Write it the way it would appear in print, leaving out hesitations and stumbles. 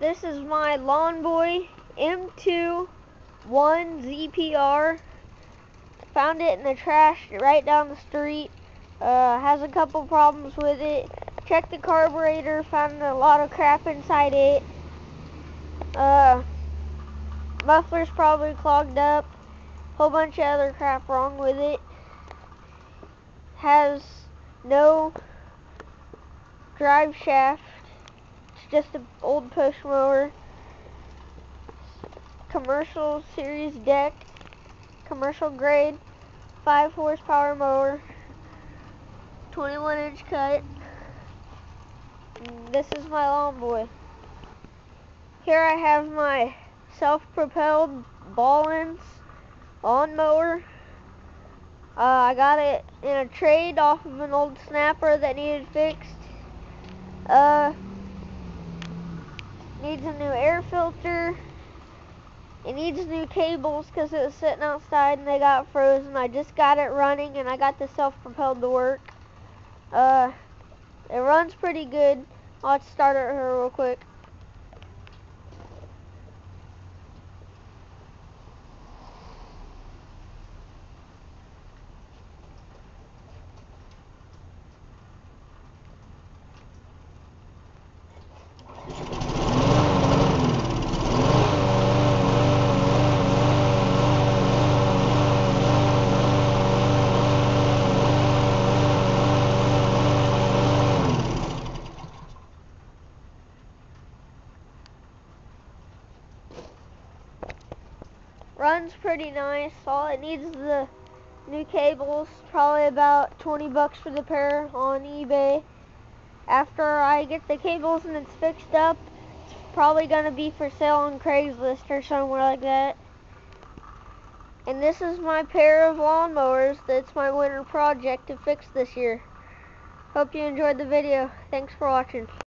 This is my lawnboy M2 1 ZPR. Found it in the trash right down the street. Has a couple problems with it. Checked the carburetor, found a lot of crap inside it. Muffler's probably clogged up. Whole bunch of other crap wrong with it. Has no drive shaft. It's just an old push mower. Commercial series deck. Commercial grade. 5 horsepower mower. 21-inch cut. This is my lawnboy. Here I have my self-propelled Bolens lawnmower. I got it in a trade off of an old snapper that needed fixed. Needs a new air filter. It needs new cables because it was sitting outside and they got frozen. I just got it running and I got the self-propelled to work. It runs pretty good. Let's start it here real quick. Runs pretty nice. All it needs is the new cables. Probably about 20 bucks for the pair on eBay. After I get the cables and it's fixed up, it's probably gonna be for sale on Craigslist or somewhere like that. And this is my pair of lawnmowers. That's my winter project to fix this year. Hope you enjoyed the video. Thanks for watching.